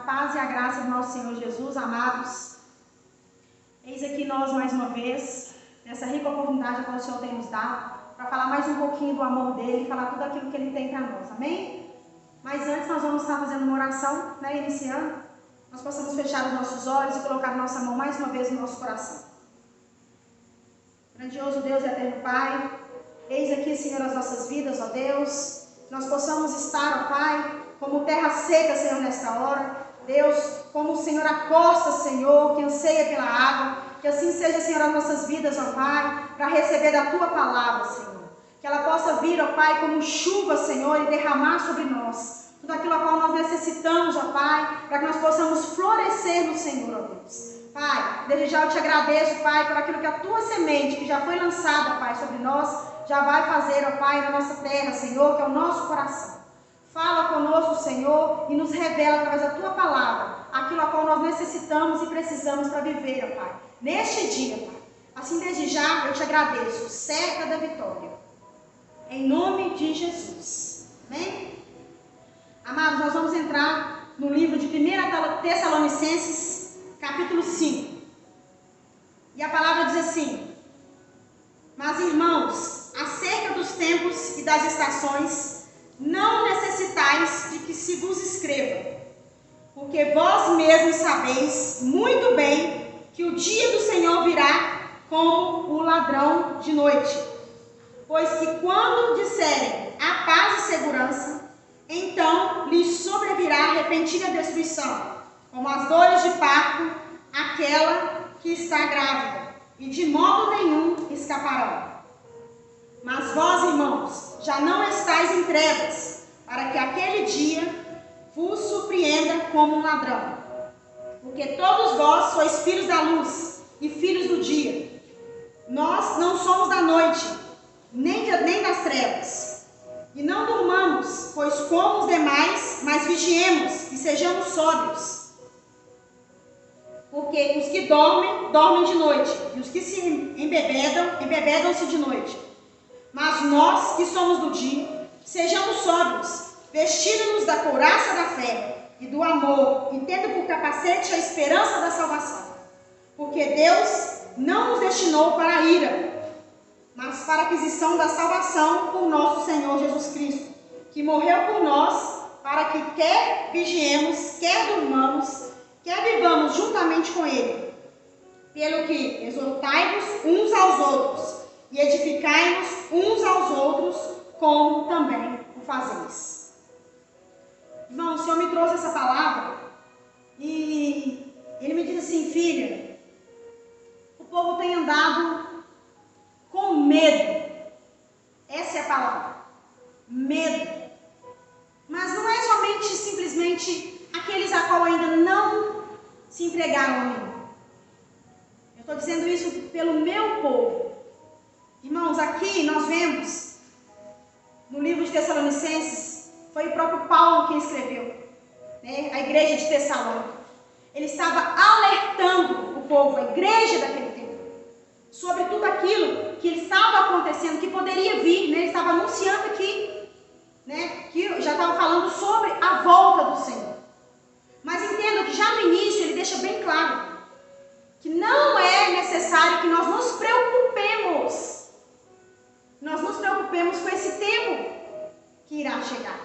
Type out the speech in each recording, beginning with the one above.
paz e a graça do nosso Senhor Jesus, amados. Eis aqui nós mais uma vez, nessa rica oportunidade que o Senhor tem nos dado, para falar mais um pouquinho do amor dele e falar tudo aquilo que ele tem para nós, amém? Mas antes nós vamos estar fazendo uma oração, iniciando. Nós possamos fechar os nossos olhos e colocar nossa mão mais uma vez no nosso coração. Grandioso Deus e eterno Pai, eis aqui, Senhor, as nossas vidas, ó Deus. Nós possamos estar, ó Pai, como terra seca, Senhor, nesta hora. Deus, como o Senhor acosta, Senhor, que anseia pela água. Que assim seja, Senhor, as nossas vidas, ó Pai, para receber da Tua palavra, Senhor. Que ela possa vir, ó Pai, como chuva, Senhor, e derramar sobre nós tudo aquilo a qual nós necessitamos, ó Pai, para que nós possamos florescer no Senhor, ó Deus. Pai, desde já eu te agradeço, Pai, por aquilo que a Tua semente, que já foi lançada, Pai, sobre nós, já vai fazer, ó Pai, na nossa terra, Senhor, que é o nosso coração. Fala conosco, Senhor, e nos revela através da Tua palavra aquilo a qual nós necessitamos e precisamos para viver, ó Pai, neste dia, Pai. Assim, desde já eu te agradeço, certa da vitória. Em nome de Jesus. Amém? Amados, nós vamos entrar no livro de 1 Tessalonicenses, capítulo 5. E a palavra diz assim: mas, irmãos, acerca dos tempos e das estações, não necessitais de que se vos escreva, porque vós mesmos sabeis muito bem que o dia do Senhor virá como o ladrão de noite. Pois que quando disserem a paz e segurança, então lhes sobrevirá repentina destruição, como as dores de parto, aquela que está grávida, e de modo nenhum escaparão. Mas vós, irmãos, já não estáis em trevas, para que aquele dia vos surpreenda como um ladrão. Porque todos vós sois filhos da luz e filhos do dia. Nós não somos da noite, nem das trevas. E não durmamos, pois como os demais, mas vigiemos e sejamos sóbrios. Porque os que dormem, dormem de noite, e os que se embebedam, embebedam-se de noite. Mas nós, que somos do dia, sejamos sóbrios, vestindo-nos da couraça da fé e do amor, e tendo por capacete a esperança da salvação. Porque Deus não nos destinou para a ira, mas para a aquisição da salvação por nosso Senhor Jesus Cristo, que morreu por nós, para que quer vigiemos, quer durmamos, quer vivamos juntamente com Ele. Pelo que exortai-vos uns aos outros, e edificai-vos uns aos outros, como também o fazeis. Irmão, o Senhor me trouxe essa palavra, e Ele me diz assim: filha, o povo tem andado com medo. Essa é a palavra, medo. Mas não é somente simplesmente aqueles a qual ainda não se entregaram a mim. Eu estou dizendo isso pelo meu povo. Irmãos, aqui nós vemos no livro de Tessalonicenses, foi o próprio Paulo quem escreveu, a igreja de Tessalônica. Ele estava alertando o povo, a igreja daquele tempo, sobre tudo aquilo que estava acontecendo, que poderia vir, Ele estava anunciando aqui, que já estava falando sobre a volta do Senhor. Mas entenda que já no início ele deixa bem claro que não é necessário que nós nos preocupemos com esse tempo que irá chegar.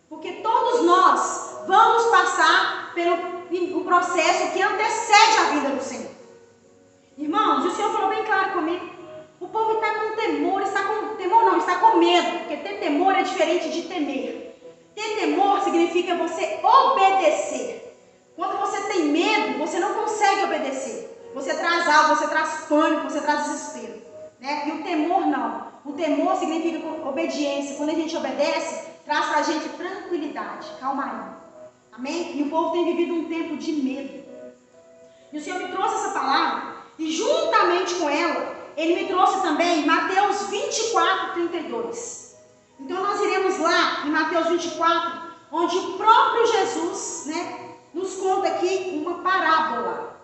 Porque todos nós vamos passar pelo processo que antecede a vinda do Senhor. Irmãos, o Senhor falou bem claro comigo. O povo está com temor, está com medo, porque ter temor é diferente de temer. Ter temor significa você obedecer. Quando você tem medo, você não consegue obedecer. Você traz algo, você traz pânico, você traz desespero. E o temor não. O temor significa obediência. Quando a gente obedece, traz para a gente tranquilidade, calmaria. Amém? E o povo tem vivido um tempo de medo. E o Senhor me trouxe essa palavra, e juntamente com ela, Ele me trouxe também Mateus 24, 32. Então nós iremos lá em Mateus 24, onde o próprio Jesus, nos conta aqui uma parábola.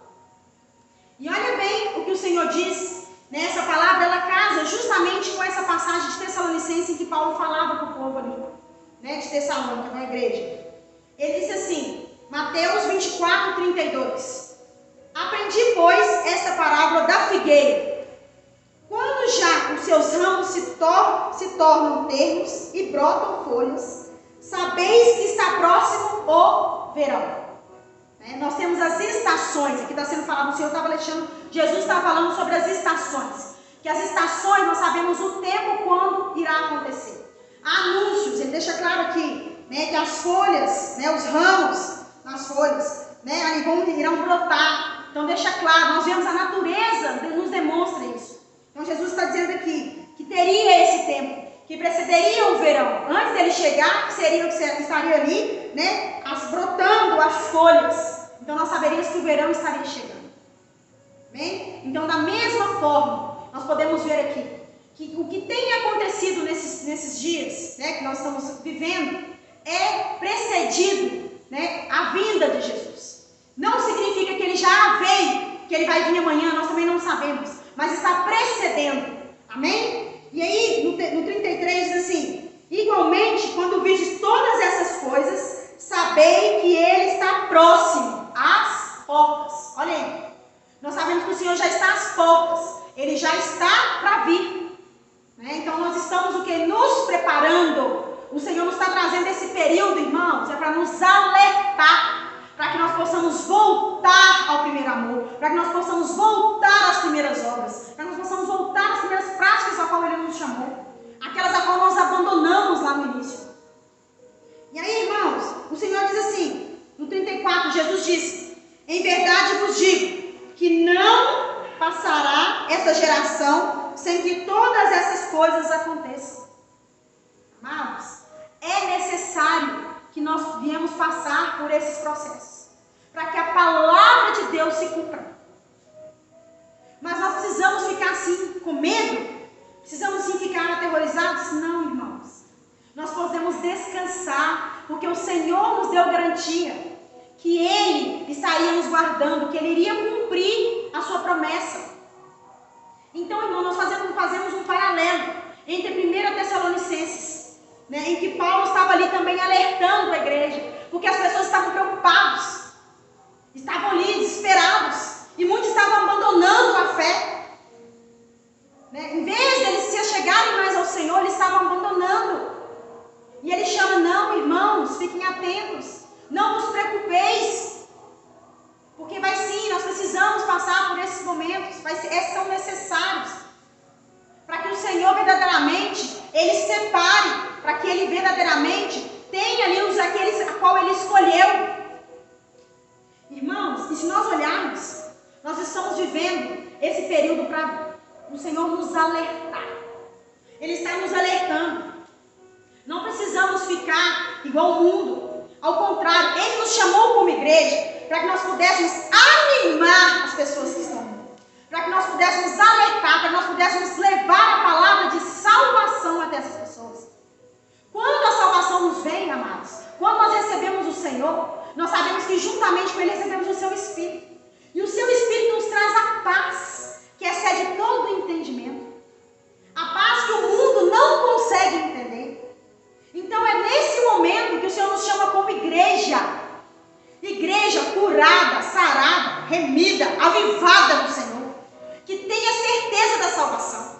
E olha bem o que o Senhor diz, essa palavra, ela casa justamente com essa passagem de Tessalonicenses em que Paulo falava para o povo ali, de Tessalônica, com a igreja. Ele disse assim: Mateus 24, 32. Aprendi, pois, esta parábola da figueira. Quando já os seus ramos se tornam termos e brotam folhas, sabeis que está próximo o verão. Nós temos as estações, aqui está sendo falado, o Senhor estava deixando, Jesus está falando sobre as estações, que as estações nós sabemos o tempo quando irá acontecer. Há anúncios, ele deixa claro aqui, que as folhas, os ramos nas folhas, irão brotar. Então deixa claro, nós vemos a natureza, nos demonstra isso. Então Jesus está dizendo aqui, que teria esse tempo, que precederia o verão, antes dele chegar, que estaria ali, brotando as folhas. Então nós saberíamos que o verão estaria chegando. Bem? Então, da mesma forma, nós podemos ver aqui que o que tem acontecido nesses dias, que nós estamos vivendo, é precedido, a vinda de Jesus. Não significa que ele já veio, que ele vai vir amanhã, nós também não sabemos, mas está precedendo. Amém? E aí, no 33 diz assim: igualmente, quando vides todas essas coisas, sabei que ele está próximo às portas. Olha aí, nós sabemos que o Senhor já está às portas, ele já está para vir. Então nós estamos nos preparando. O Senhor nos está trazendo esse período, irmãos, é para nos alertar, para que nós possamos voltar ao primeiro amor, para que nós possamos voltar às primeiras obras, para que nós possamos voltar às primeiras práticas a qual ele nos chamou, aquelas a qual nós abandonamos lá no início. E aí, irmãos, o Senhor diz assim, no 34, Jesus disse: em verdade vos digo que não passará essa geração sem que todas essas coisas aconteçam. Amados, é necessário que nós viemos passar por esses processos, para que a palavra de Deus se cumpra. Mas nós precisamos ficar assim, com medo? Precisamos sim ficar aterrorizados? Não, irmãos. Nós podemos descansar, porque o Senhor nos deu garantia que Ele estaria nos guardando, que Ele iria cumprir a sua promessa. Então, irmão, nós fazemos um paralelo entre 1 Tessalonicenses, em que Paulo estava ali também alertando a igreja, porque as pessoas estavam preocupadas, estavam ali desesperados, e muitos estavam abandonando a fé. Em vez de eles se achegarem mais ao Senhor, eles estavam abandonando. E ele chama: não, irmãos, fiquem atentos, não vos preocupeis, porque nós precisamos passar por esses momentos, são necessários, para que o Senhor verdadeiramente, Ele separe, para que Ele verdadeiramente tenha ali aqueles a qual Ele escolheu. Irmãos, e se nós olharmos, nós estamos vivendo esse período para o Senhor nos alertar. Ele está nos alertando. Não precisamos ficar igual o mundo. Ao contrário, Ele nos chamou como igreja para que nós pudéssemos animar as pessoas que estão no mundo, para que nós pudéssemos alertar, para que nós pudéssemos levar a palavra de salvação até essas pessoas. Quando a salvação nos vem, amados, quando nós recebemos o Senhor, nós sabemos que juntamente com Ele recebemos o Seu Espírito. E o Seu Espírito nos traz a paz, que excede todo o entendimento. A paz que o mundo não consegue entender. Então é nesse momento que o Senhor nos chama como igreja. Igreja curada, sarada, remida, avivada no Senhor, que tenha certeza da salvação.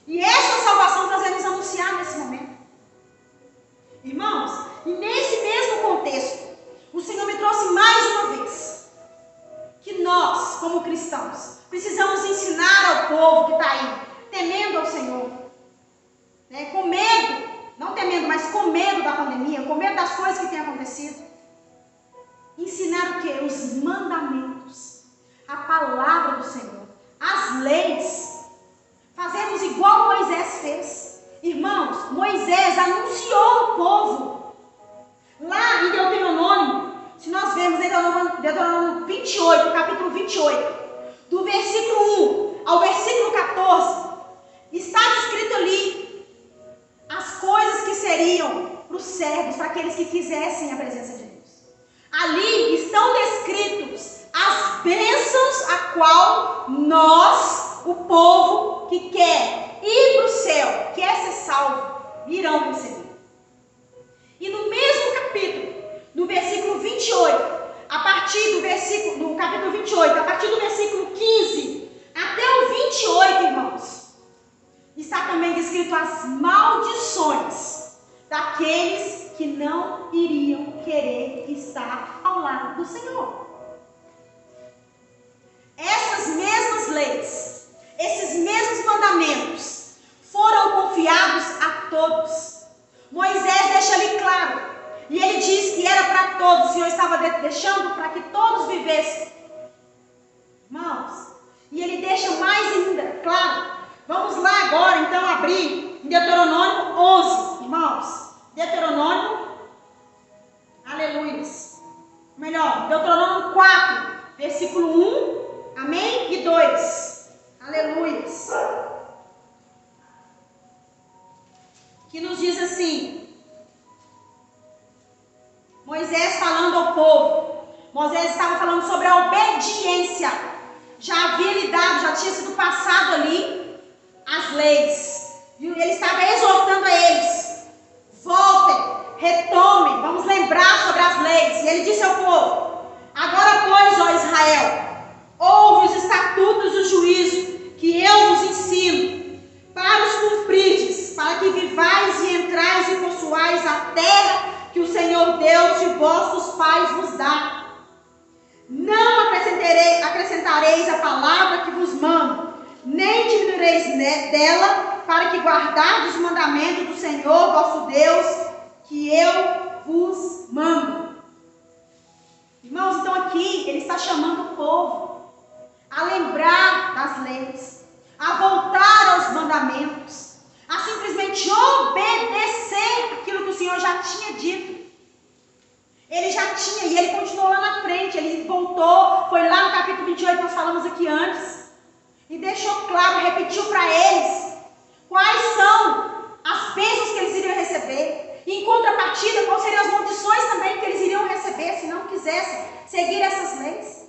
E essa salvação nós devemos anunciar nesse momento. Irmãos, e nesse mesmo contexto, o Senhor me trouxe mais uma vez que nós, como cristãos, precisamos ensinar ao povo que está aí, temendo ao Senhor, com medo, não temendo, mas com medo da pandemia, com medo das coisas que têm acontecido. Ensinar o quê? Os mandamentos, a palavra do Senhor, as leis. Fazemos igual Moisés fez. Irmãos, Moisés anunciou ao povo. Lá em Deuteronômio, se nós vemos em Deuteronômio 28, capítulo 28, do versículo 1 ao versículo 14, está escrito ali as coisas que seriam para os servos, para aqueles que quisessem a presença de Deus. Ali estão descritos as bênçãos a qual nós, o povo que quer ir para o céu, quer ser salvo, irão receber. E no mesmo capítulo, no versículo 28, não iriam querer estar ao lado do Senhor. Essas mesmas leis, esses mesmos mandamentos foram confiados a todos. Moisés deixa ali claro, e ele diz que era para todos, o Senhor estava deixando para que todos vivessem. Irmãos, e ele deixa mais ainda, claro. Vamos lá agora, então, abrir em Deuteronômio 11, irmãos. Deuteronômio, aleluia. Melhor, Deuteronômio 4, versículo 1, amém? E 2, aleluia. Que nos diz assim, Moisés falando ao povo. Moisés estava falando sobre a obediência. Já havia lhe dado, já tinha sido passado ali as leis. E ele estava exortando a eles: voltem, retomem, vamos lembrar sobre as leis. E ele disse ao povo: agora, pois, ó Israel, ouve os estatutos do juízo que eu vos ensino, para os cumprirdes, para que vivais e entrais e possuais a terra que o Senhor Deus de vossos pais vos dá. Não acrescentareis a palavra que vos mando, nem diminuireis dela, para que guardardes o mandamento do Senhor vosso Deus, que eu vos mando. Irmãos, então aqui ele está chamando o povo a lembrar das leis, a voltar aos mandamentos, a simplesmente obedecer aquilo que o Senhor já tinha dito. Ele já tinha, e ele continuou lá na frente, ele voltou, foi lá no capítulo 28, nós falamos aqui antes, e deixou claro, repetiu para eles quais são as bênçãos que eles iriam receber, e em contrapartida, quais seriam as maldições também que eles iriam receber, se não quisessem seguir essas leis.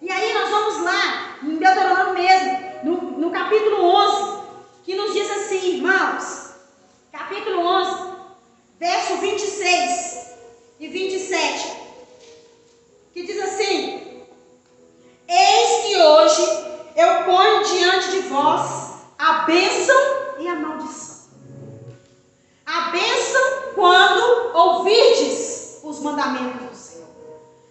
E aí nós vamos lá, em Deuteronômio mesmo, no capítulo 11, que nos diz assim, irmãos, capítulo 11, verso 26 e 27, que diz assim: eis que hoje eu ponho diante de vós a bênção e a maldição. A bênção quando ouvirdes os mandamentos do Senhor.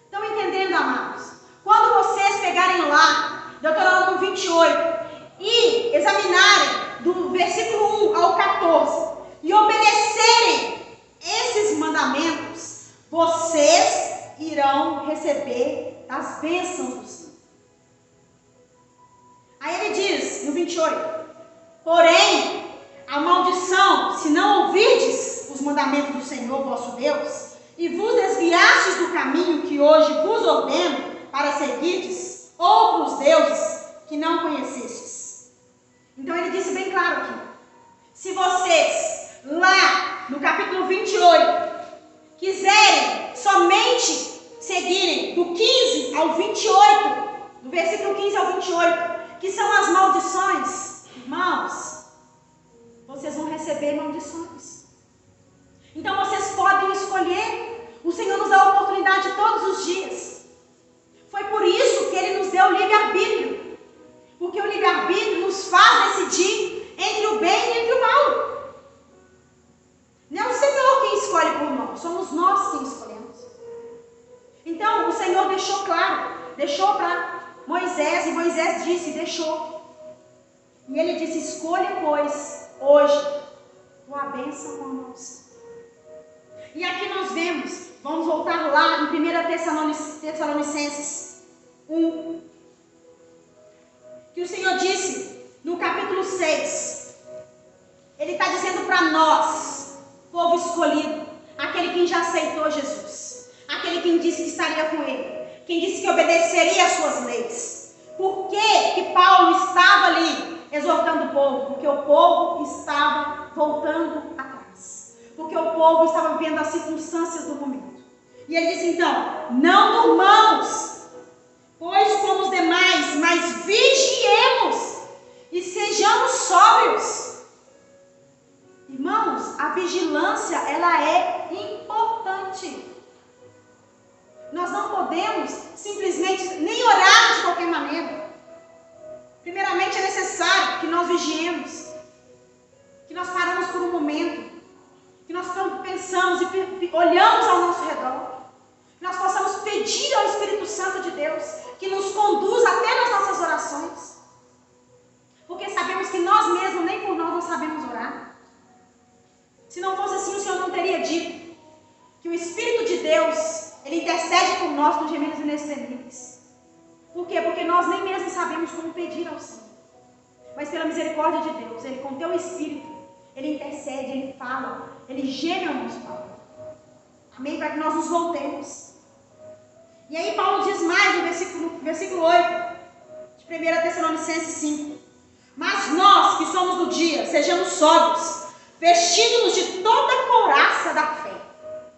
Estão entendendo, amados? Quando vocês pegarem lá, Deuteronômio 28, e examinarem do versículo 1 ao 14, e obedecerem esses mandamentos, vocês irão receber as bênçãos do Senhor. Aí ele diz, no 28, porém, a maldição, se não ouvirdes os mandamentos do Senhor vosso Deus, e vos desviastes do caminho que hoje vos ordeno para seguirdes outros deuses que não conhecestes. Então ele disse bem claro aqui, se vocês, lá no capítulo 28, quiserem somente seguirem do 15 ao 28, do versículo 15 ao 28, que são as maldições, irmãos, vocês vão receber maldições. Então vocês podem escolher. O Senhor nos dá a oportunidade todos os dias. Foi por isso que Ele nos deu o livre-arbítrio, porque o livre-arbítrio nos faz decidir entre o bem e entre o mal. Não é o Senhor quem escolhe por nós, somos nós quem escolhemos. Então o Senhor deixou claro, deixou para Moisés, e Moisés disse, deixou. E ele disse, escolha, pois, hoje, a bênção ou a maldição. E aqui nós vemos, vamos voltar lá em 1 Tessalonicenses 1, que o Senhor disse, no capítulo 6, Ele está dizendo para nós, povo escolhido, aquele que já aceitou Jesus, aquele que disse que estaria com Ele, quem disse que obedeceria às suas leis. Por que Paulo estava ali exortando o povo? Porque o povo estava voltando atrás, porque o povo estava vivendo as circunstâncias do momento. E ele disse então, não durmamos, pois como os demais, mas vigiemos e sejamos sóbrios. Irmãos, a vigilância, ela é importante. Nós não podemos simplesmente nem orar de qualquer maneira. Primeiramente é necessário que nós vigiemos, que nós paramos por um momento, que nós pensamos e olhamos ao nosso redor, que nós possamos pedir ao Espírito Santo de Deus que nos conduza até nas nossas orações, porque sabemos que nós mesmos, nem por nós, não sabemos orar. Se não fosse assim, o Senhor não teria dito que o Espírito de Deus, Ele intercede por nós com gemidos inexprimíveis. Por quê? Porque nós nem mesmo sabemos como pedir ao Senhor. Mas pela misericórdia de Deus, Ele com teu Espírito, Ele intercede, Ele fala, Ele geme ao nosso Pai. Amém? Para que nós nos voltemos. E aí Paulo diz mais no versículo 8, de 1 Tessalonicenses 5. Mas nós que somos do dia, sejamos sóbrios, vestindo-nos de toda a couraça da fé.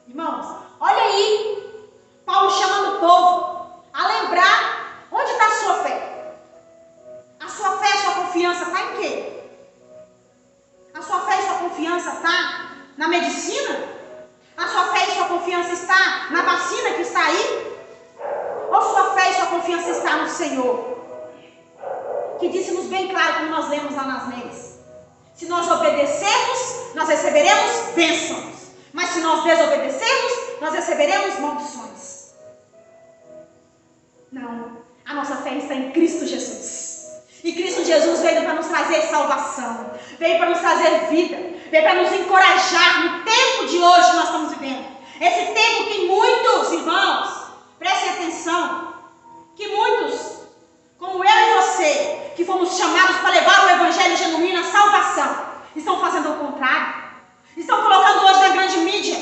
Irmãos, olha aí, Paulo chamando o povo a lembrar onde está a sua fé. A sua fé, a sua confiança está em quê? A sua fé e sua confiança está na medicina? A sua fé e sua confiança está na vacina que está aí? Ou sua fé e sua confiança está no Senhor? Que disse-nos bem claro, como nós lemos lá nas leis: se nós obedecermos, nós receberemos bênçãos. Mas se nós desobedecermos, nós receberemos maldições. Não, a nossa fé está em Cristo Jesus. E Cristo Jesus veio para nos trazer salvação, veio para nos trazer vida, veio para nos encorajar no tempo de hoje que nós estamos vivendo. Esse tempo que muitos, irmãos, prestem atenção, que muitos, como eu e você, que fomos chamados para levar o Evangelho genuíno, a salvação, estão fazendo o contrário. Estão colocando hoje na grande mídia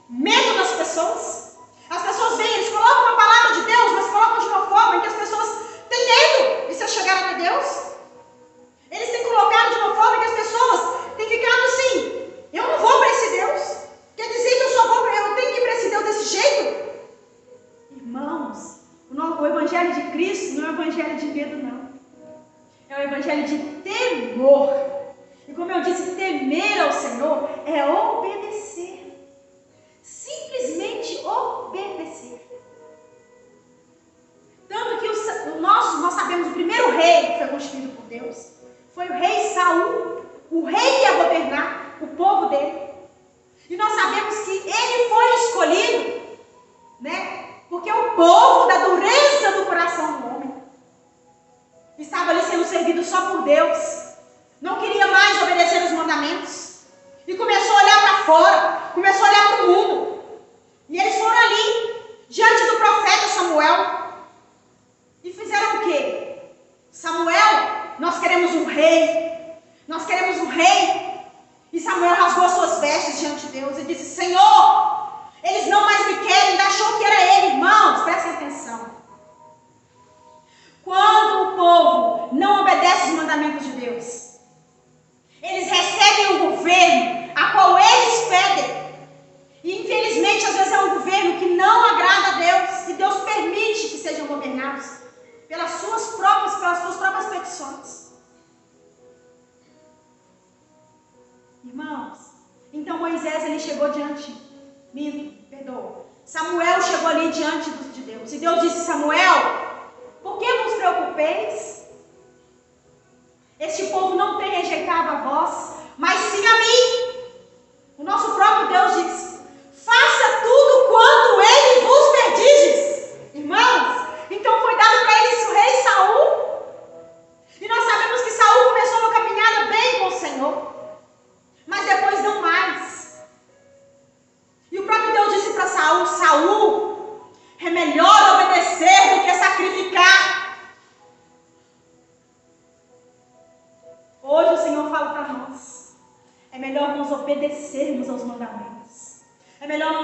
medo nas pessoas. As pessoas vêm, eles colocam a palavra de Deus, mas colocam de uma forma em que as pessoas têm medo de se chegar a Deus. Eles têm colocado de uma forma em que as pessoas têm ficado assim: eu não vou para esse Deus. Quer dizer que eu tenho que ir para esse Deus desse jeito? Irmãos, o Evangelho de Cristo não é o Evangelho de medo, não. É o Evangelho de temor. E como eu disse, temer ao Senhor é obedecer. Simplesmente obedecer. Tanto que nós sabemos, o primeiro rei que foi constituído por Deus foi o rei Saul, o rei que ia governar o povo dele. E nós sabemos que ele foi escolhido, né? Porque o povo, da dureza do coração do homem, estava ali sendo servido só por Deus. Não queria mais obedecer os mandamentos. E começou a olhar para fora. Começou a olhar para o mundo. E eles foram ali, diante do profeta Samuel. E fizeram o quê? Samuel, nós queremos um rei. Nós queremos um rei. E Samuel rasgou suas vestes diante de Deus e disse: Senhor, eles não mais me querem. Ainda achou que era ele. Irmãos, prestem atenção. Quando o povo não obedece os mandamentos de Deus, eles recebem um governo a qual eles pedem. E infelizmente às vezes é um governo que não agrada a Deus. E Deus permite que sejam governados pelas suas próprias petições. Irmãos, então Moisés, ele chegou Samuel chegou ali diante de Deus. E Deus disse: Samuel, por que vos preocupeis? Este povo não tem rejeitado a vós, mas sim a mim. O nosso próprio Deus diz: faça tudo quanto ele vos pedides. Irmãos, então foi dado para eles o rei Saul. E nós sabemos que Saul começou uma caminhada bem com o Senhor, mas depois não mais. E o próprio Deus disse para Saul: Saul, é melhor obedecer do que sacrificar. Hoje o Senhor fala para nós: é melhor nós obedecermos aos mandamentos. É melhor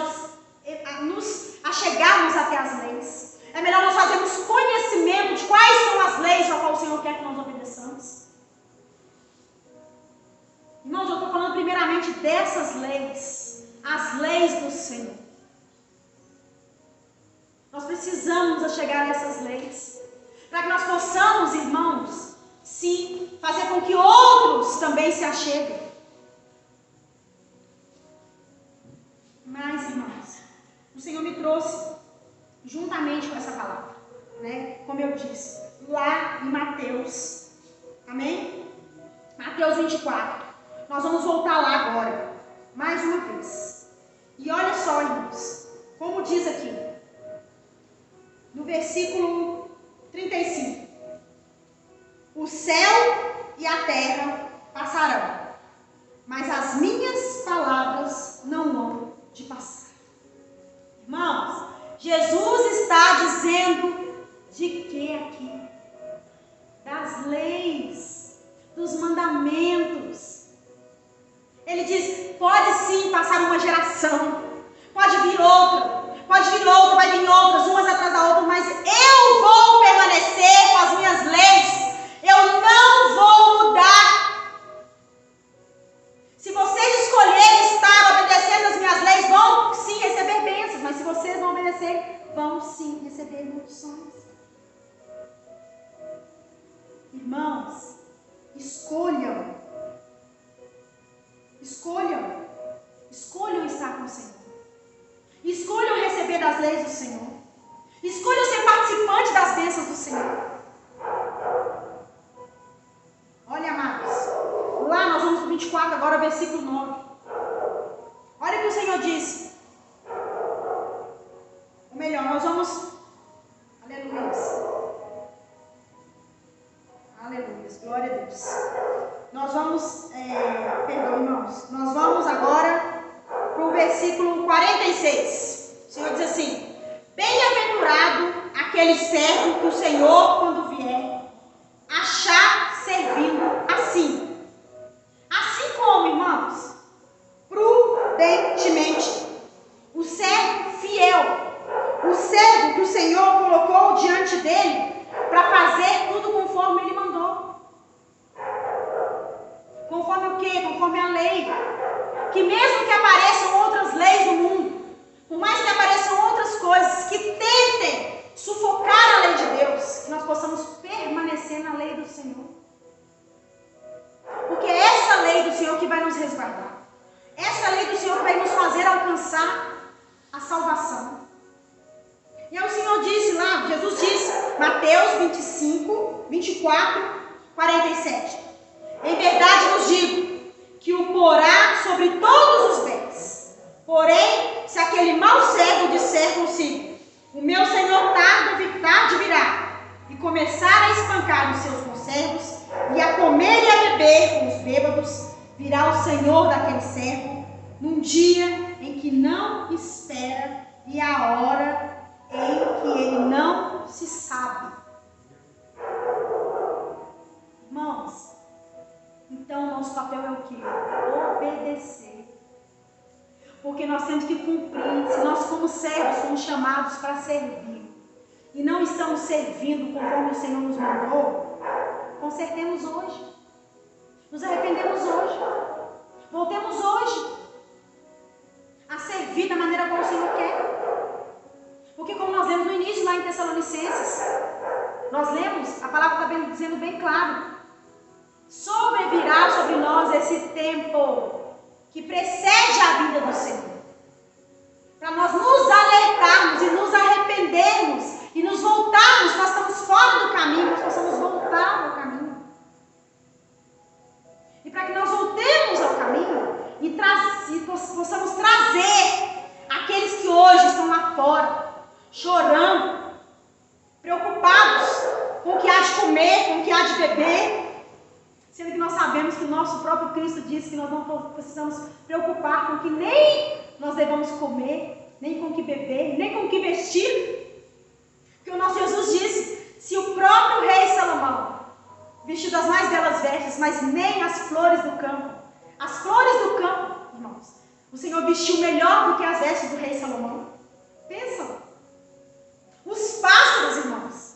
nos achegarmos até as leis. É melhor nós fazermos conhecimento de quais são as leis a qual o Senhor quer que nós obedeçamos. Irmãos, eu estou falando primeiramente dessas leis, as leis do Senhor. Nós precisamos nos achegar a essas leis, para que nós possamos, irmãos, sim, fazer com que outros também se acheguem. Mas, irmãos, o Senhor me trouxe juntamente com essa palavra, né? Como eu disse, lá em Mateus, amém? Mateus 24. Nós vamos voltar lá agora, mais uma vez. E olha só, irmãos, como diz aqui, no versículo 35. O céu e a terra passarão, mas as minhas palavras não hão de passar. Irmãos, Jesus está dizendo de que aqui? Das leis, dos mandamentos. Ele diz, pode sim passar uma geração, pode vir outra, vai vir outras, umas atrás da outra, mas eu vou permanecer com as minhas leis. Eu não vou mudar. Se vocês escolherem estar obedecendo as minhas leis, vão sim receber bênçãos. Mas se vocês não obedecerem, vão sim receber maldições. Irmãos, escolham. Escolham estar com o Senhor. Escolham receber das leis do Senhor. Escolham ser participante das bênçãos do Senhor. Olha, amados, lá nós vamos no 24, agora versículo 9. Olha o que o Senhor disse. Ou melhor, nós vamos... Aleluia, glória a Deus. Nós vamos, irmãos, nós vamos agora para o versículo 46. O Senhor diz assim: bem-aventurado aquele servo que o Senhor, quando vier, achar servindo assim. Assim como, irmãos, prudentemente, o servo fiel, o servo que o Senhor colocou diante dele para fazer tudo conforme ele mandou. Conforme o quê? Conforme a lei. Que mesmo que apareçam outras leis no mundo, por mais que apareçam outras coisas que tentem sufocar a lei de Deus, que nós possamos permanecer na lei do Senhor. Porque é essa lei do Senhor que vai nos resguardar. Essa lei do Senhor que vai nos fazer alcançar a salvação. E aí o Senhor disse lá, Jesus disse, Mateus 25, 24, 47. Em verdade vos digo que o porá sobre todos os bens. Porém, se aquele mau servo disser consigo, o meu Senhor tarde virá, e começar a espancar os seus conservos, e a comer e a beber com os bêbados, virá o Senhor daquele servo, num dia em que não espera, e a hora em que ele não se sabe. Irmãos, então, nosso papel é o quê? Obedecer. Porque nós temos que cumprir. Se nós, como servos, somos chamados para servir e não estamos servindo conforme o Senhor nos mandou, consertemos hoje. Nos arrependemos hoje. Voltemos hoje a servir da maneira como o Senhor quer. Porque como nós lemos no início lá em Tessalonicenses, nós lemos, a palavra está dizendo bem claro, sobrevirá sobre nós esse tempo que precede a vinda do Senhor, para nós nos alertarmos e nos arrependermos e nos voltarmos. Nós estamos fora do caminho, nós possamos voltar ao caminho, e para que nós voltemos ao caminho e possamos trazer aqueles que hoje estão lá fora chorando, preocupados com o que há de comer, com o que há de beber, sendo que nós sabemos que o nosso próprio Cristo disse que nós não precisamos preocupar com o que nem nós devemos comer, nem com o que beber, nem com o que vestir. Porque o nosso Jesus disse, se o próprio rei Salomão vestiu das mais belas vestes, mas nem as flores do campo, irmãos, o Senhor vestiu melhor do que as vestes do rei Salomão. Pensa, os pássaros, irmãos,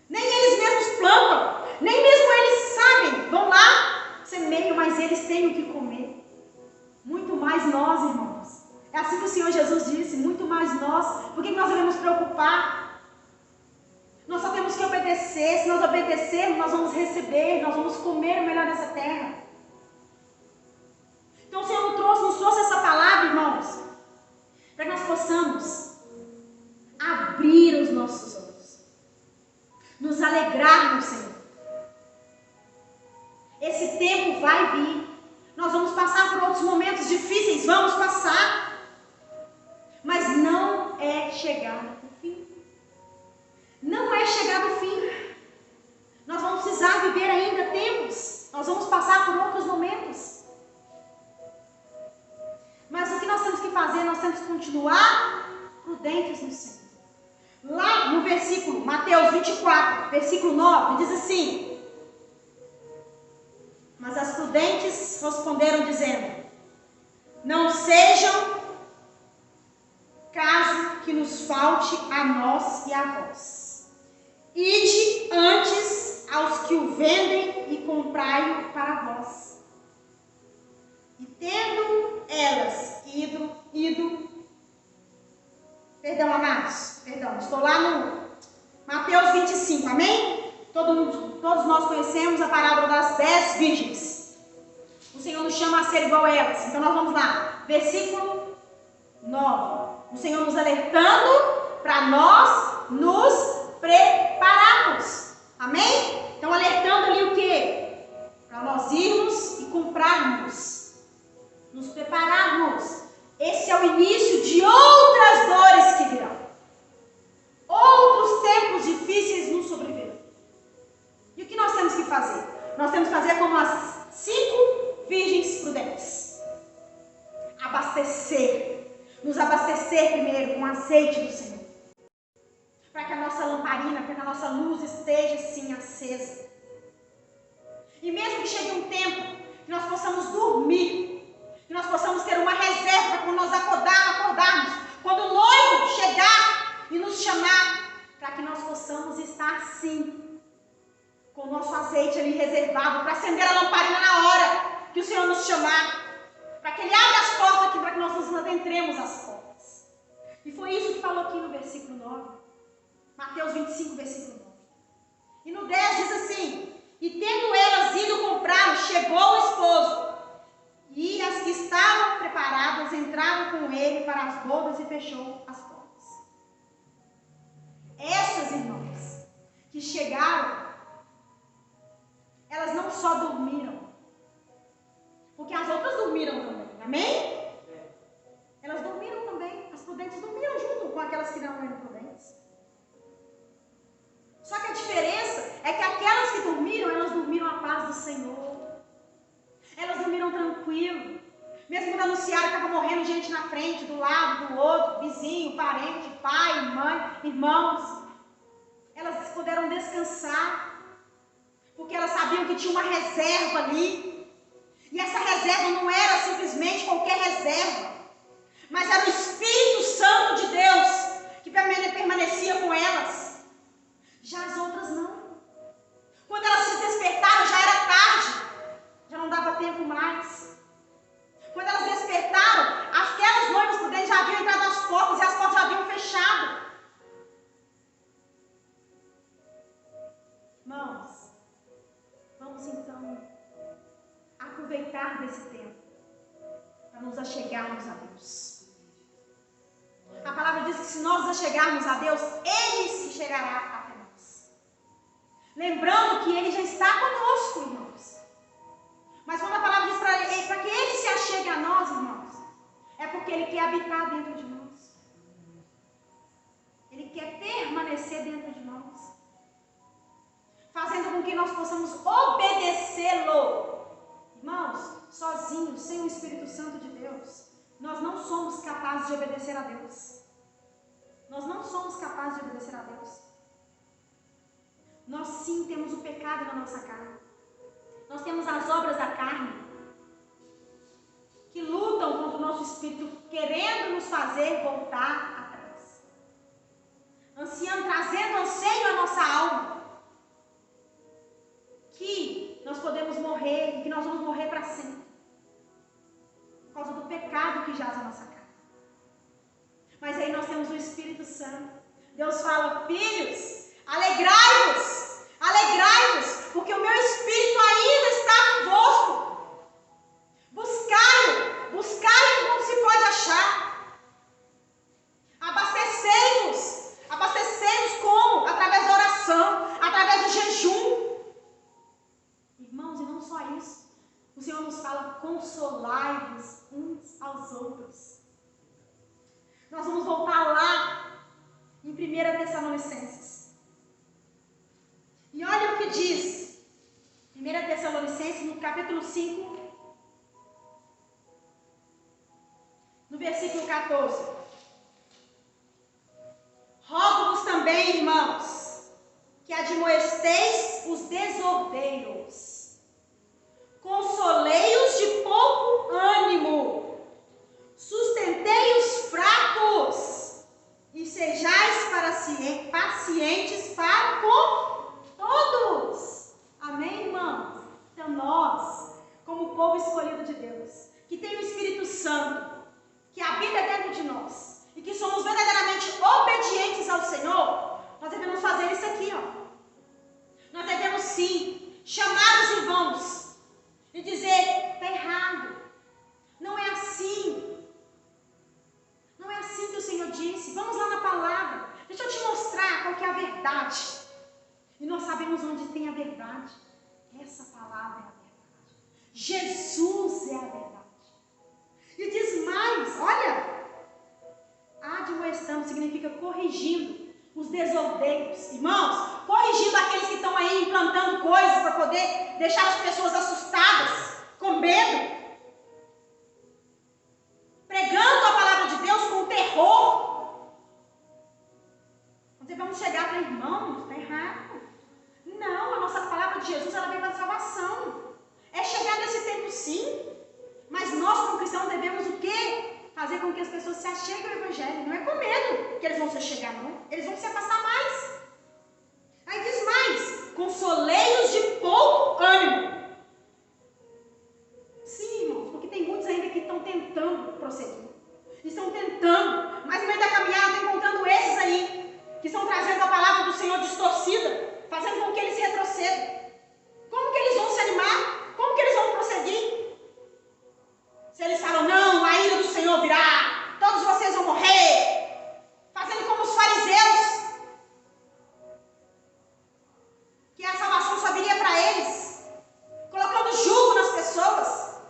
nem eles mesmos plantam, nem mesmo eles sabem, vão lá, semeiam, mas eles têm o que comer. Muito mais nós, irmãos. É assim que o Senhor Jesus disse, muito mais nós. Por que nós devemos preocupar? Nós só temos que obedecer. Se nós obedecermos, nós vamos receber, nós vamos comer o melhor dessa terra. Então o Senhor nos trouxe essa palavra, irmãos, para que nós possamos abrir os nossos olhos, nos alegrar no Senhor. Esse tempo vai vir. Nós vamos passar por outros momentos difíceis, vamos passar. é chegado o fim. Não é chegado o fim. Nós vamos precisar viver ainda tempos. Nós vamos passar por outros momentos. Mas o que nós temos que fazer? Nós temos que continuar prudentes no Senhor. Lá no versículo, Mateus 24, versículo 9, diz assim: mas as prudentes responderam dizendo: não sejam caso que nos falte a nós e a vós. Ide antes aos que o vendem e comprai-o para vós. E tendo elas ido, perdão, amados, perdão, estou lá no Mateus 25, amém? Todos nós conhecemos a parábola das 10 virgens. O Senhor nos chama a ser igual a elas. Então nós vamos lá, versículo 9. O Senhor nos alertando para nós nos prepararmos. Amém? Então alertando ali o quê? Para nós irmos e comprarmos. Nos prepararmos. Esse é o início de outras dores que virão. Outros tempos difíceis nos sobrevirão. E o que nós temos que fazer? Nós temos que fazer como as 5 virgens prudentes. Abastecer. Nos abastecer primeiro com o azeite do Senhor. Para que a nossa lamparina, para que a nossa luz esteja sim acesa. E mesmo que chegue um tempo que nós possamos dormir, que nós possamos ter uma reserva para quando nós acordarmos, quando o noivo chegar e nos chamar, para que nós possamos estar sim, com o nosso azeite ali reservado, para acender a lamparina na hora que o Senhor nos chamar, para que Ele abra as portas aqui, para que nós nos adentremos as portas. E foi isso que falou aqui no versículo 9, Mateus 25, versículo 9. E no 10 diz assim: e tendo elas ido comprá-lo, chegou o esposo, e as que estavam preparadas entraram com ele para as bodas e fechou as portas. Essas irmãs que chegaram, elas não só dormiram, porque as outras dormiram também, amém? Elas dormiram também, as prudentes dormiram junto com aquelas que não eram prudentes. Só que a diferença é que aquelas que dormiram, elas dormiram a paz do Senhor. Elas dormiram tranquilo. Mesmo quando anunciaram que estava morrendo gente na frente, do lado, do outro, vizinho, parente, pai, mãe, irmãos. Elas puderam descansar. Porque elas sabiam que tinha uma reserva ali. E essa reserva não era simplesmente qualquer reserva. Mas era o Espírito Santo de Deus que permanecia com elas. Já as outras não. Quando elas se despertaram, já era tarde. Já não dava tempo mais. Quando elas despertaram, aquelas noivas prudentes já haviam entrado nas portas e as portas já haviam fechado. Irmãos, vamos então aproveitar desse tempo para nos achegarmos a Deus. A palavra diz que se nós nos achegarmos a Deus, Ele se chegará até nós. Lembrando que Ele já está conosco, irmãos. Mas quando a palavra diz para que Ele se achegue a nós, irmãos, é porque Ele quer habitar dentro de nós. Ele quer permanecer dentro de nós. Fazendo com que nós possamos obedecê-lo. Irmãos, sozinhos, sem o Espírito Santo de Deus, nós não somos capazes de obedecer a Deus. Nós não somos capazes de obedecer a Deus. Nós sim temos o pecado na nossa carne. Nós temos as obras da carne que lutam contra o nosso espírito, querendo nos fazer voltar atrás. Trazendo anseio à nossa alma. Que nós podemos morrer e que nós vamos morrer para sempre. Por causa do pecado que jaz na nossa carne. Mas aí nós temos o Espírito Santo. Deus fala: filhos, alegrai-vos, alegrai-vos, porque o meu Espírito ainda está convosco. Buscai-o, buscai-o como se pode achar. Abastecei-vos, abastecei-vos como? Através da oração, através do jejum. Irmãos, e não só isso. O Senhor nos fala: consolai-vos uns aos outros. Nós vamos voltar lá 1 Tessalonicenses. E olha o que diz 1 Tessalonicenses, no capítulo 5, no versículo 14. Rogo-vos também, irmãos, que admoesteis os desordeiros, consolei-os de pouco ânimo, sustentei os fracos, e sejais pacientes para com todos. Amém, irmãos? Então nós, como povo escolhido de Deus, que tem o Espírito Santo, que habita dentro de nós, e que somos verdadeiramente obedientes ao Senhor, nós devemos fazer isso aqui, ó. Nós devemos sim chamar os irmãos e dizer: está errado, não é assim, não é assim que o Senhor disse. Vamos lá na palavra, deixa eu te mostrar qual que é a verdade. E nós sabemos onde tem a verdade. Essa palavra é a verdade, Jesus é a verdade. E diz mais, olha, admoestando significa corrigindo os desordeiros. Irmãos, corrigindo aqueles que estão aí implantando coisas para poder deixar as pessoas assustadas, com medo. Pregando a palavra de Deus com terror. Nós devemos chegar para irmãos, está errado. Não, a nossa palavra de Jesus, ela vem para salvação. É chegar nesse tempo sim, mas nós como cristãos devemos o quê? Fazer com que as pessoas se acheguem ao Evangelho. Não é com medo que eles vão se achegar, não. Eles vão se afastar mais. Aí diz mais: consolei-os de pouco ânimo. Sim, irmãos, porque tem muitos ainda que estão tentando prosseguir. Estão tentando, mas no meio da caminhada estão encontrando esses aí, que estão trazendo a palavra do Senhor distorcida, fazendo com que eles retrocedam. Como que eles vão se animar? Como que eles vão prosseguir? Se eles falam: não, a ira do Senhor virá, todos vocês vão morrer, fazendo como os fariseus, que a salvação só viria para eles, colocando jugo nas pessoas,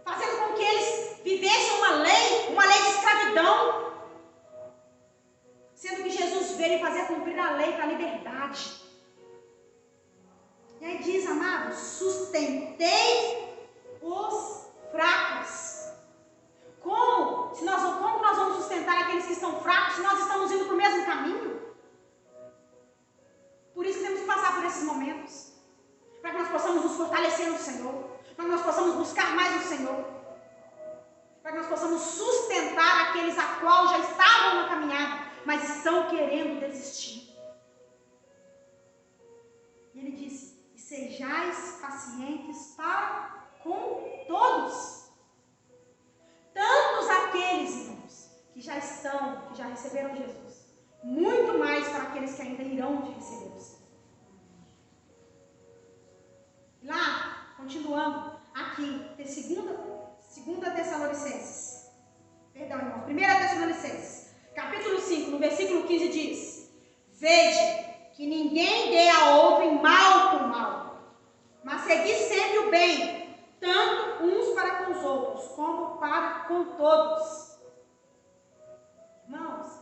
fazendo com que eles vivessem uma lei de escravidão, sendo que Jesus veio fazer cumprir a lei para a liberdade. E aí diz, amados, sustentei os fracos. Como nós vamos sustentar aqueles que estão fracos se nós estamos indo para o mesmo caminho? Por isso que temos que passar por esses momentos, para que nós possamos nos fortalecer no Senhor, para que nós possamos buscar mais no Senhor, para que nós possamos sustentar aqueles a qual já estavam na caminhada, mas estão querendo desistir. E ele disse: e sejais pacientes para com todos. Tantos aqueles, irmãos, que já receberam Jesus, muito mais para aqueles que ainda irão de receber o Senhor. Lá, continuando, aqui, tem segunda Tessalonicenses, perdão, irmãos, 1 Tessalonicenses, capítulo 5, no versículo 15 diz: vede que ninguém dê a outro mal por mal, mas segui sempre o bem, tanto uns para com os outros, como para com todos. Irmãos,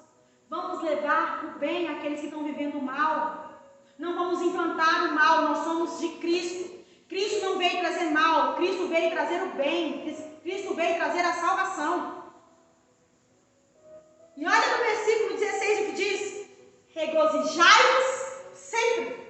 vamos levar o bem àqueles que estão vivendo o mal. Não vamos implantar o mal, nós somos de Cristo. Cristo não veio trazer mal, Cristo veio trazer o bem, Cristo veio trazer a salvação. E olha no versículo 16 o que diz: regozijai-vos sempre.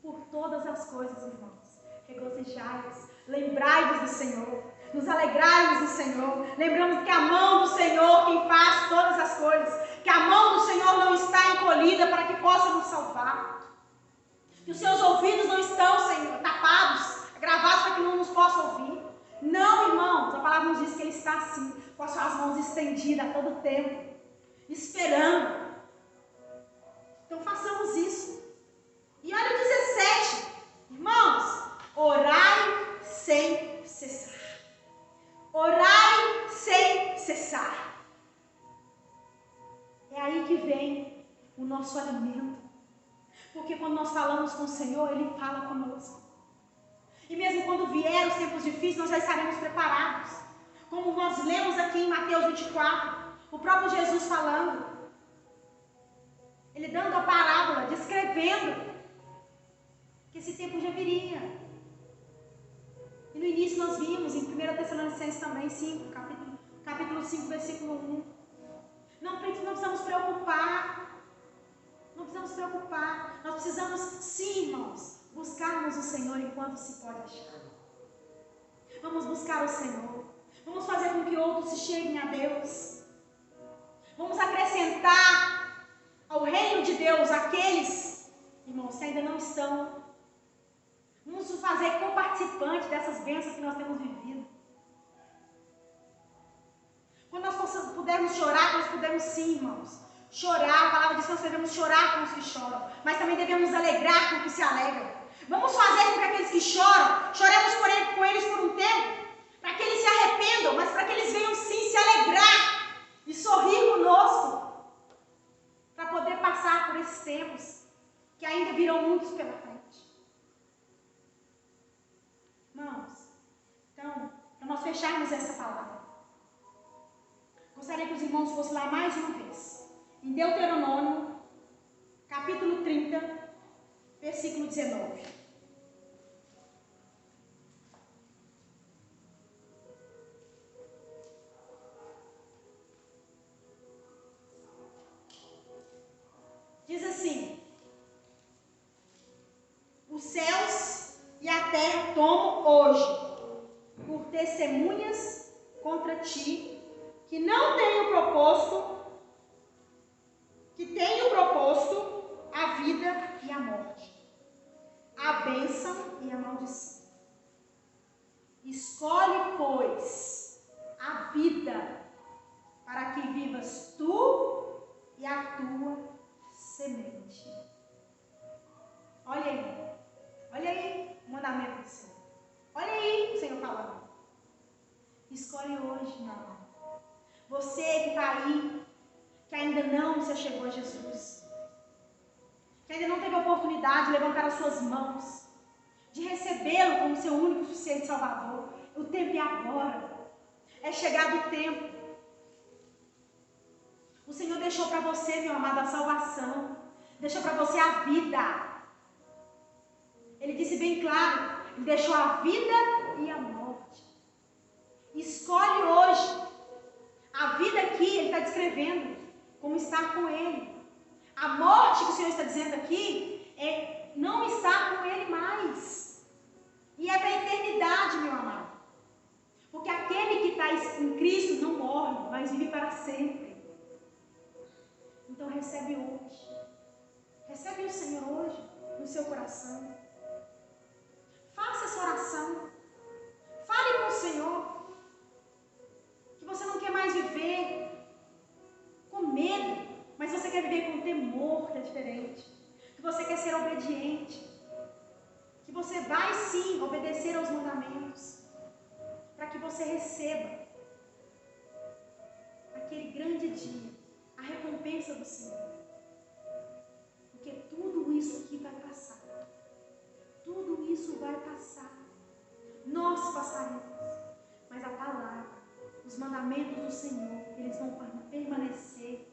Por todas as coisas, irmãos, regozijai-vos, lembrai-vos do Senhor, nos alegrarmos do Senhor, lembramos que a mão do Senhor quem faz todas as coisas, que a mão do Senhor não está encolhida para que possa nos salvar, que os seus ouvidos não estão, Senhor, tapados, gravados para que não nos possa ouvir. Não, irmãos, a palavra nos diz que Ele está assim, com as suas mãos estendidas a todo tempo, esperando. Então façamos isso. E olha o 17, irmãos, orai sem cessar. Orai sem cessar. É aí que vem o nosso alimento. Porque quando nós falamos com o Senhor, Ele fala conosco. E mesmo quando vier os tempos difíceis, nós já estaremos preparados. Como nós lemos aqui em Mateus 24, o próprio Jesus falando: Ele dando a parábola, descrevendo que esse tempo já viria. E no início nós vimos, em 1 Tessalonicenses também, capítulo 5, versículo 1. Não precisamos preocupar. Não precisamos preocupar. Nós precisamos, sim, irmãos, buscarmos o Senhor enquanto se pode achar. Vamos buscar o Senhor. Vamos fazer com que outros se cheguem a Deus. Vamos acrescentar ao reino de Deus aqueles, irmãos, que ainda não estão. Vamos nos fazer comparticipante dessas bênçãos que nós temos vivido. Quando nós pudermos chorar, nós pudermos sim, irmãos. Chorar, a palavra diz que nós devemos chorar com os que choram, mas também devemos alegrar com os que se alegram. Vamos fazer com que aqueles que choram, choremos com eles por um tempo, para que eles se arrependam, mas para que eles venham sim se alegrar e sorrir conosco, para poder passar por esses tempos, que ainda virão muitos pela frente. Irmãos, então, para nós fecharmos essa palavra, gostaria que os irmãos fossem lá mais uma vez, em Deuteronômio, capítulo 30, versículo 19. Diz assim: os céus e a terra tomo hoje por testemunhas contra ti, que tenho proposto a vida e a morte, a bênção e a maldição. Escolhe, pois, a vida, para que vivas tu e a tua semente. Olha aí o mandamento do Senhor. Olha aí o Senhor falando. Escolhe hoje, meu amor. Você que está aí, que ainda não se achegou a Jesus, que ainda não teve a oportunidade de levantar as suas mãos, de recebê-lo como seu único e suficiente Salvador. O tempo é agora. É chegado o tempo. O Senhor deixou para você, meu amado, a salvação. Deixou para você a vida. Ele disse bem claro, Ele deixou a vida e a morte. Escolhe hoje. A vida aqui, Ele está descrevendo como estar com Ele. A morte que o Senhor está dizendo aqui é não estar com Ele mais. E é para a eternidade, meu amado. Porque aquele que está em Cristo não morre, mas vive para sempre. Então recebe hoje. Recebe o Senhor hoje no seu coração. Faça essa oração. Fale com o Senhor. Que você não quer mais viver com medo, mas você quer viver com temor, que é diferente. Que você quer ser obediente. Que você vai sim obedecer aos mandamentos. Para que você receba aquele grande dia, a recompensa do Senhor. Porque tudo isso aqui vai passar. Tudo isso vai passar. Nós passaremos. Mas a palavra, os mandamentos do Senhor, eles vão permanecer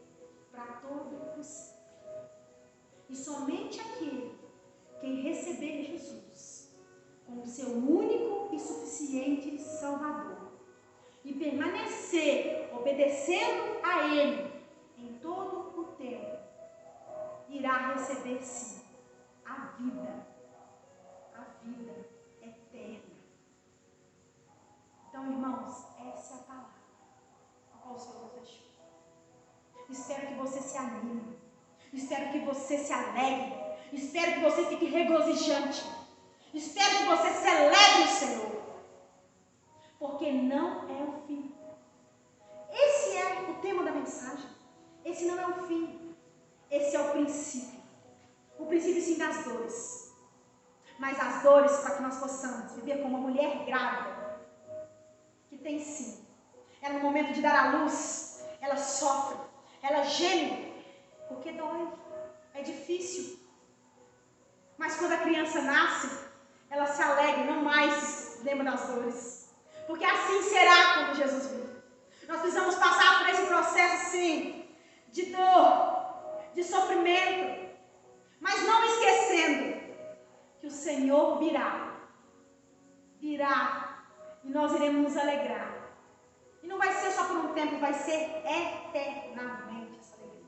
para todo o sempre. E somente aquele que receber Jesus como seu único e suficiente Salvador e permanecer obedecendo a Ele em todo o tempo, irá receber sim a vida eterna. Então, irmãos, essa é a palavra a qual o Senhor nos deixou. Espero que você se anime, espero que você se alegre, espero que você fique regozijante, espero que você celebre o Senhor, porque não é o fim. Esse é o tema da mensagem. Esse não é o fim, esse é o princípio sim das dores, mas as dores para que nós possamos viver como uma mulher grávida, que tem sim, ela no momento de dar à luz, ela sofre, ela geme, porque dói, é difícil, mas quando a criança nasce, ela se alegra, não mais se lembra das dores, porque assim será quando Jesus vir. Nós precisamos passar por esse processo sim, de dor, de sofrimento, mas não esquecendo que o Senhor virá, e nós iremos nos alegrar. E não vai ser só por um tempo, vai ser eternamente essa alegria.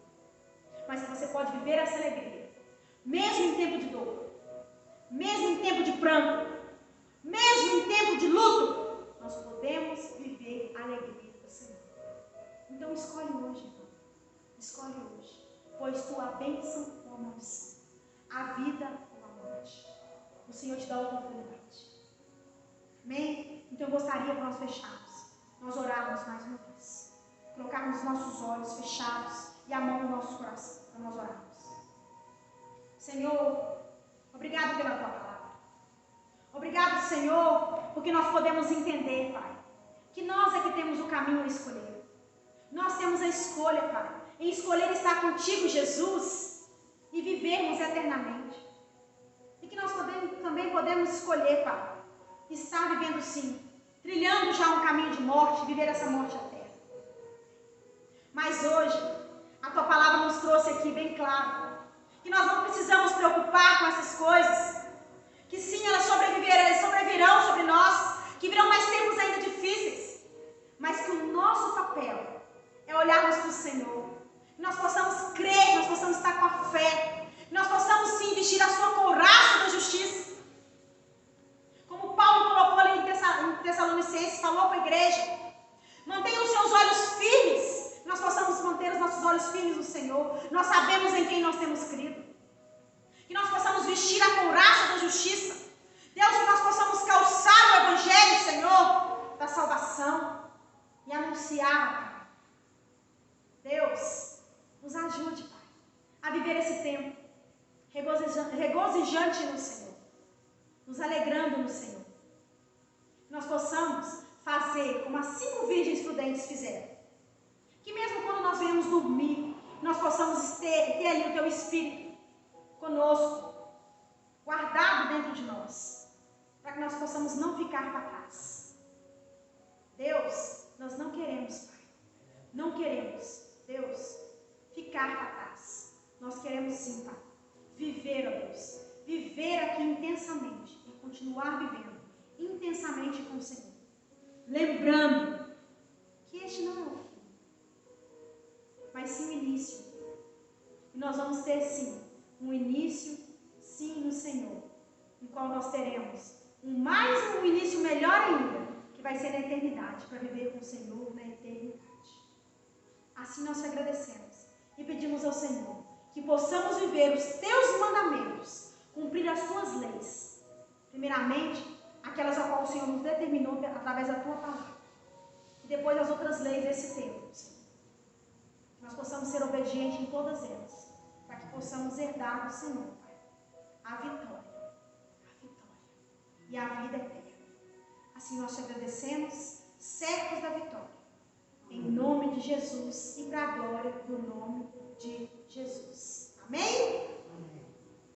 Mas você pode viver essa alegria, mesmo em tempo de dor, mesmo em tempo de pranto, mesmo em tempo de luto, nós podemos viver a alegria do Senhor. Então escolhe hoje, irmão. Escolhe hoje, pois tua bênção ou a maldição, a vida ou a morte, o Senhor te dá a oportunidade. Amém? Então eu gostaria para nós fecharmos, nós orarmos mais uma vez, colocarmos nossos olhos fechados e a mão no nosso coração, para nós orarmos. Senhor, obrigado pela tua palavra. Obrigado, Senhor, porque nós podemos entender, Pai, que nós é que temos o caminho a escolher. Nós temos a escolha, Pai, em escolher estar contigo, Jesus, e vivermos eternamente. E que nós também podemos escolher, Pai, estar vivendo sim, trilhando já um caminho de morte, viver essa morte eterna. Mas hoje, a tua palavra nos trouxe aqui bem claro, que nós não precisamos preocupar com essas coisas, que sim, elas sobrevirão sobre nós, que virão mais tempos ainda difíceis, mas que o nosso papel é olharmos para o Senhor, que nós possamos crer, que nós possamos estar com a fé, que nós possamos sim vestir a sua couraça da justiça, como Paulo colocou ali em Tessalonicenses, falou para a igreja: mantenham os seus olhos firmes, nós possamos manter os nossos olhos firmes no Senhor, nós sabemos em quem nós temos crido, que nós possamos vestir a couraça da justiça, Deus, que nós possamos calçar o Evangelho, Senhor, da salvação e anunciar, Pai. Deus, nos ajude, Pai, a viver esse tempo regozijante no Senhor, nos alegrando no Senhor. Nós possamos fazer como as 5 virgens prudentes fizeram, que mesmo quando nós venhamos dormir, nós possamos ter ali o teu Espírito conosco, guardado dentro de nós, para que nós possamos não ficar para trás. Deus, nós não queremos, Pai, não queremos, Deus, ficar para trás. Nós queremos sim, Pai, viver, ó Deus, viver aqui intensamente e continuar vivendo intensamente com o Senhor, lembrando que este não é o fim, mas sim o início. E nós vamos ter sim um início, sim, no Senhor, em qual nós teremos um início melhor ainda, que vai ser na eternidade, para viver com o Senhor na eternidade. Assim nós te agradecemos e pedimos ao Senhor que possamos viver os teus mandamentos, cumprir as tuas leis, primeiramente aquelas a qual o Senhor nos determinou através da tua palavra, e depois as outras leis desse tempo, Senhor. Que nós possamos ser obedientes em todas elas, para que possamos herdar do Senhor, Pai, a vitória e a vida eterna. Assim nós te agradecemos, certos da vitória, em nome de Jesus e para a glória do nome de Jesus. Amém?